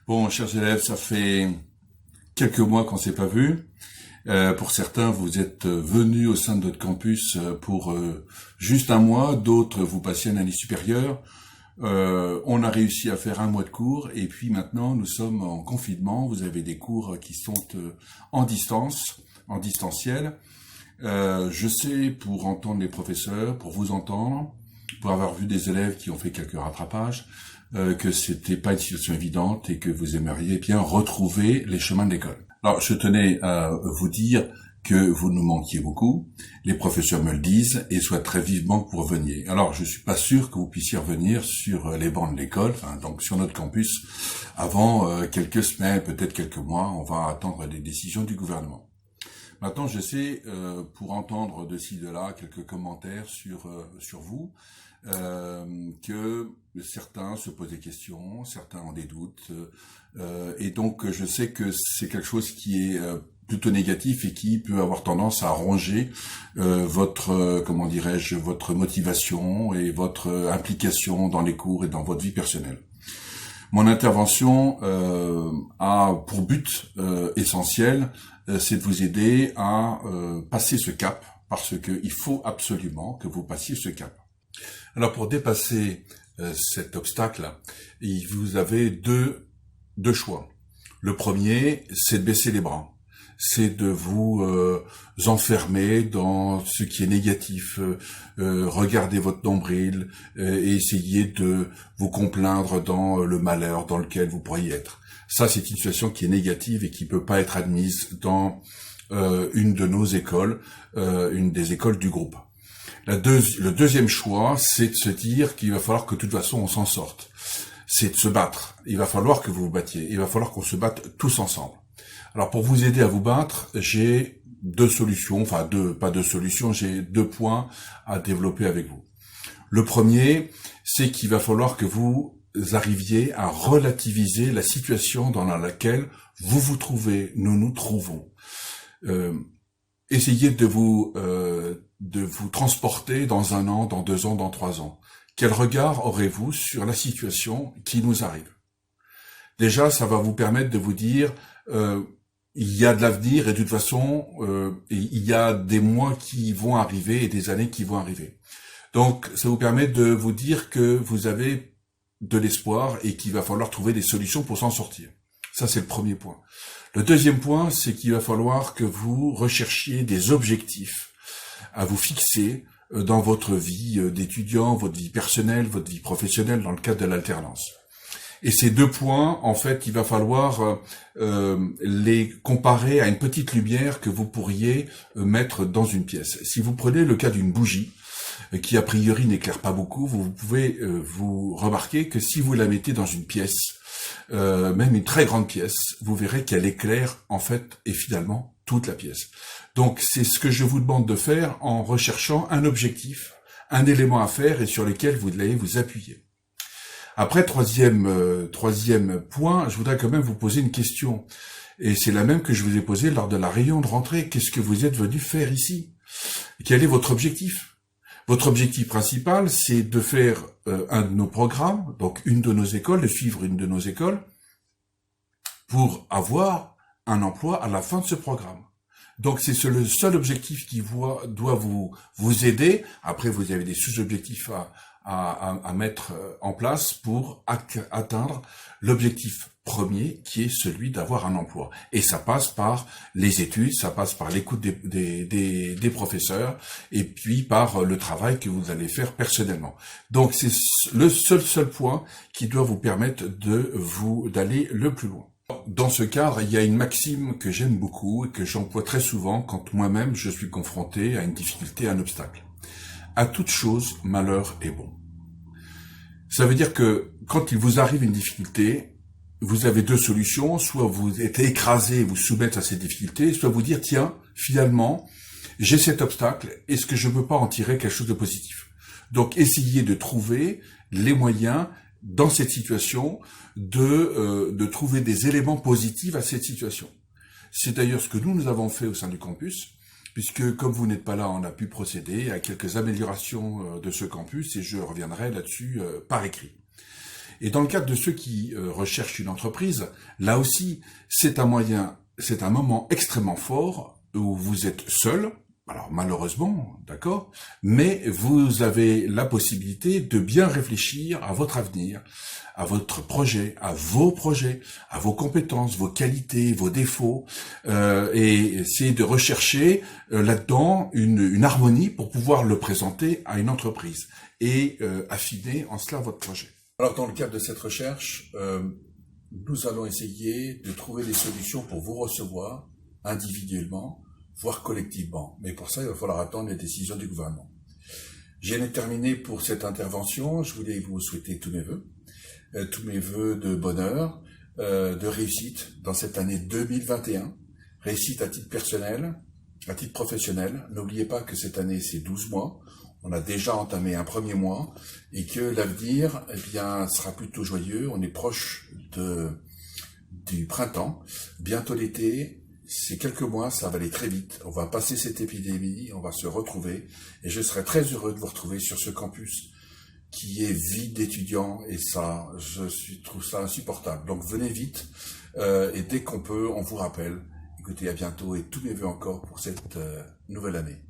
Bon, chers élèves, ça fait quelques mois qu'on s'est pas vus. Pour certains, vous êtes venus au sein de notre campus pour juste un mois, d'autres vous passiez une année supérieure. On a réussi à faire un mois de cours et puis maintenant nous sommes en confinement. Vous avez des cours qui sont en distance, en distanciel. Je sais, pour entendre les professeurs, pour vous entendre, pour avoir vu des élèves qui ont fait quelques rattrapages, que c'était pas une situation évidente et que vous aimeriez bien retrouver les chemins de l'école. Alors, je tenais à vous dire que vous nous manquiez beaucoup, les professeurs me le disent et souhaitent très vivement que vous reveniez. Alors, je suis pas sûr que vous puissiez revenir sur les bancs de l'école, donc sur notre campus, avant quelques semaines, peut-être quelques mois. On va attendre les décisions du gouvernement. Maintenant, je sais, pour entendre de ci, de là, quelques commentaires sur vous, que certains se posent des questions, certains ont des doutes, et donc je sais que c'est quelque chose qui est plutôt négatif et qui peut avoir tendance à ronger votre, comment dirais-je, votre motivation et votre implication dans les cours et dans votre vie personnelle. Mon intervention a pour but essentiel, c'est de vous aider à passer ce cap, parce que il faut absolument que vous passiez ce cap. Alors pour dépasser cet obstacle, vous avez deux choix. Le premier, c'est de baisser les bras. C'est de vous enfermer dans ce qui est négatif, regarder votre nombril et essayer de vous complaindre dans le malheur dans lequel vous pourriez être. Ça, c'est une situation qui est négative et qui peut pas être admise dans une de nos écoles, une des écoles du groupe. Le deuxième choix, c'est de se dire qu'il va falloir que de toute façon on s'en sorte. C'est de se battre. Il va falloir que vous vous battiez. Il va falloir qu'on se batte tous ensemble. Alors pour vous aider à vous battre, j'ai deux solutions, j'ai deux points à développer avec vous. Le premier, c'est qu'il va falloir que vous arriviez à relativiser la situation dans laquelle vous vous trouvez, nous nous trouvons. Essayez de vous transporter dans 1 an, dans 2 ans, dans 3 ans. Quel regard aurez-vous sur la situation qui nous arrive? Déjà, ça va vous permettre de vous dire il y a de l'avenir et de toute façon, il y a des mois qui vont arriver et des années qui vont arriver. Donc, ça vous permet de vous dire que vous avez de l'espoir et qu'il va falloir trouver des solutions pour s'en sortir. Ça, c'est le premier point. Le deuxième point, c'est qu'il va falloir que vous recherchiez des objectifs à vous fixer dans votre vie d'étudiant, votre vie personnelle, votre vie professionnelle dans le cadre de l'alternance. Et ces deux points, en fait, il va falloir les comparer à une petite lumière que vous pourriez mettre dans une pièce. Si vous prenez le cas d'une bougie, qui a priori n'éclaire pas beaucoup, vous pouvez vous remarquer que si vous la mettez dans une pièce, même une très grande pièce, vous verrez qu'elle éclaire en fait et finalement toute la pièce. Donc c'est ce que je vous demande de faire en recherchant un objectif, un élément à faire et sur lequel vous allez vous appuyer. Après, troisième point, je voudrais quand même vous poser une question. Et c'est la même que je vous ai posée lors de la réunion de rentrée. Qu'est-ce que vous êtes venu faire ici? Quel est votre objectif? Votre objectif principal, c'est de faire un de nos programmes, donc une de nos écoles, de suivre une de nos écoles, pour avoir un emploi à la fin de ce programme. Donc c'est le seul objectif qui doit vous aider. Après, vous avez des sous-objectifs à mettre en place pour atteindre l'objectif premier qui est celui d'avoir un emploi. Et ça passe par les études, ça passe par l'écoute des professeurs et puis par le travail que vous allez faire personnellement. Donc c'est le seul point qui doit vous permettre d'aller le plus loin. Dans ce cadre, il y a une maxime que j'aime beaucoup et que j'emploie très souvent quand moi-même je suis confronté à une difficulté, à un obstacle. À toute chose, malheur est bon. Ça veut dire que quand il vous arrive une difficulté, vous avez deux solutions, soit vous êtes écrasé et vous soumettre à cette difficulté, soit vous dire, tiens, finalement, j'ai cet obstacle, est-ce que je ne peux pas en tirer quelque chose de positif? Donc, essayez de trouver les moyens, dans cette situation, de trouver des éléments positifs à cette situation. C'est d'ailleurs ce que nous avons fait au sein du campus, puisque comme vous n'êtes pas là, on a pu procéder à quelques améliorations de ce campus, et je reviendrai là-dessus par écrit. Et dans le cadre de ceux qui recherchent une entreprise, là aussi, c'est un moment extrêmement fort où vous êtes seul. Alors malheureusement, d'accord, mais vous avez la possibilité de bien réfléchir à votre avenir, à votre projet, à vos projets, à vos compétences, vos qualités, vos défauts, et essayer de rechercher là-dedans une harmonie pour pouvoir le présenter à une entreprise et affiner en cela votre projet. Alors dans le cadre de cette recherche, nous allons essayer de trouver des solutions pour vous recevoir individuellement, voire collectivement. Mais pour ça, il va falloir attendre les décisions du gouvernement. J'ai terminé pour cette intervention. Je voulais vous souhaiter tous mes vœux de bonheur, de réussite dans cette année 2021. Réussite à titre personnel, à titre professionnel. N'oubliez pas que cette année, c'est 12 mois. On a déjà entamé un premier mois et que l'avenir, eh bien, sera plutôt joyeux. On est proche du printemps, bientôt l'été. Ces quelques mois, ça va aller très vite. On va passer cette épidémie, on va se retrouver. Et je serai très heureux de vous retrouver sur ce campus qui est vide d'étudiants. Et ça, trouve ça insupportable. Donc venez vite. Et dès qu'on peut, on vous rappelle. Écoutez, à bientôt et tous mes vœux encore pour cette nouvelle année.